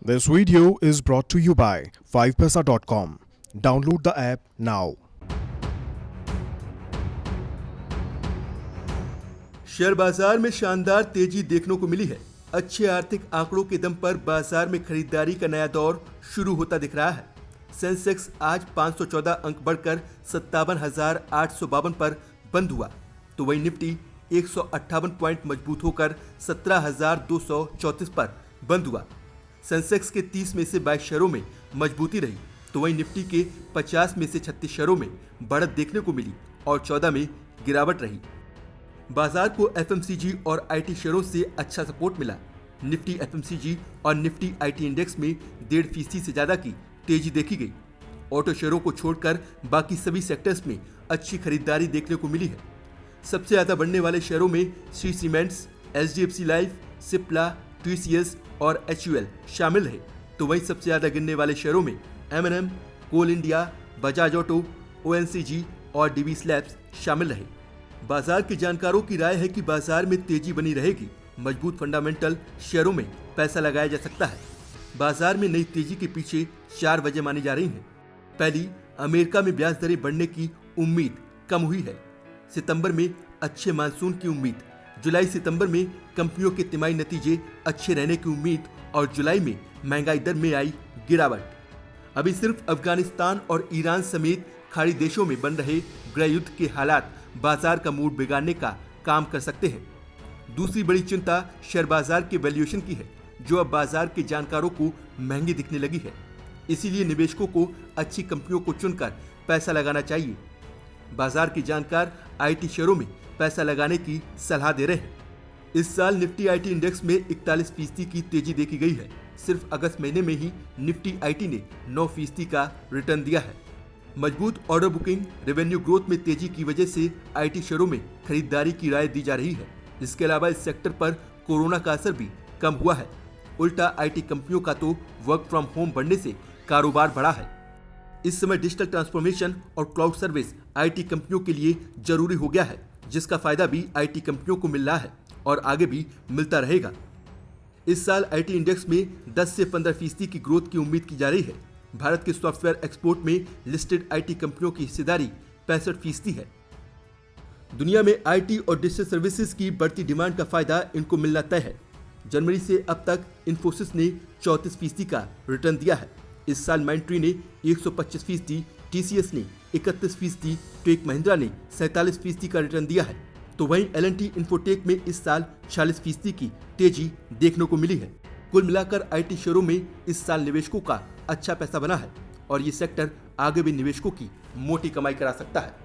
This video is brought to you by 5paisa.com. Download the app now. Share बाजार में शानदार तेजी देखने को मिली है। अच्छे आर्थिक आंकड़ों के दम पर बाजार में खरीदारी का नया दौर शुरू होता दिख रहा है। सेंसेक्स आज 514 अंक बढ़कर 57,852 पर बंद हुआ, तो वहीं निफ्टी 158 पॉइंट मजबूत होकर 17,234 पर बंद हुआ। सेंसेक्स के 30 में से 22 शेयरों में मजबूती रही, तो वहीं निफ्टी के 50 में से 36 शेयरों में बढ़त देखने को मिली और 14 में गिरावट रही। बाजार को एफएमसीजी और आईटी शेयरों से अच्छा सपोर्ट मिला। निफ्टी एफएमसीजी और निफ्टी आईटी इंडेक्स में 1.5% से ज्यादा की तेजी देखी गई। ऑटो शेयरों को छोड़कर बाकी सभी सेक्टर्स में अच्छी खरीदारी देखने को मिली है। सबसे ज्यादा बढ़ने वाले शेयरों में Shri cements, HDFC life, Cipla, TCS और एचयूएल शामिल रहे, तो वहीं सबसे ज्यादा गिरने वाले शेयरों में एमएनएम, कोल इंडिया, बजाज ऑटो, ओएनजीसी और डीवी स्लैब्स शामिल रहे। बाजार के जानकारों की राय है कि बाजार में तेजी बनी रहेगी। मजबूत फंडामेंटल शेयरों में पैसा लगाया जा सकता है। बाजार में नई तेजी के पीछे 4 वजह मानी जा रही हैं। पहली, अमेरिका में ब्याज दरें बढ़ने की उम्मीद कम हुई है। सितंबर में अच्छे मानसून की उम्मीद, जुलाई सितंबर में कंपनियों के तिमाही नतीजे अच्छे रहने की उम्मीद और जुलाई में महंगाई दर में आई गिरावट। अभी सिर्फ अफगानिस्तान और ईरान समेत खाड़ी देशों में बन रहे गृह युद्ध के हालात बाजार का मूड बिगाड़ने का काम कर सकते हैं। दूसरी बड़ी चिंता शेयर बाजार के वैल्यूएशन की है, जो अब बाजार के जानकारों को महंगी दिखने लगी है। इसीलिए निवेशकों को अच्छी कंपनियों को चुनकर पैसा लगाना चाहिए। बाजार के जानकार आईटी शेयरों में पैसा लगाने की सलाह दे रहे हैं। इस साल निफ्टी आईटी इंडेक्स में 41% की तेजी देखी गई है। सिर्फ अगस्त महीने में ही निफ्टी आईटी ने 9% का रिटर्न दिया है। मजबूत ऑर्डर बुकिंग, रेवेन्यू ग्रोथ में तेजी की वजह से आईटी शेयरों में खरीदारी की राय दी जा रही है। इसके अलावा इस सेक्टर पर कोरोना का असर भी कम हुआ है। उल्टा आईटी कंपनियों का तो वर्क फ्रॉम होम बढ़ने से कारोबार बढ़ा है। इस समय डिजिटल ट्रांसफॉर्मेशन और क्लाउड सर्विस आईटी कंपनियों के लिए जरूरी हो गया है, जिसका फायदा भी आईटी कंपनियों को मिल रहा है और आगे भी मिलता रहेगा। इस साल आईटी इंडेक्स में 10 से 15% की ग्रोथ की उम्मीद की जा रही है। भारत के सॉफ्टवेयर एक्सपोर्ट में लिस्टेड आईटी कंपनियों की हिस्सेदारी 65% है। दुनिया में आईटी और डिजिटल सर्विसेज की बढ़ती डिमांड का फायदा इनको मिलना तय है। जनवरी से अब तक इन्फोसिस ने 34% का रिटर्न दिया है। इस साल माइंट्री ने 125%, टीसीएस ने 31%, टेक महिंद्रा ने 47% का रिटर्न दिया है, तो वहीं एल&टी इन्फोटेक में इस साल 46% की तेजी देखने को मिली है। कुल मिलाकर आईटी शेयरों में इस साल निवेशकों का अच्छा पैसा बना है और ये सेक्टर आगे भी निवेशकों की मोटी कमाई करा सकता है।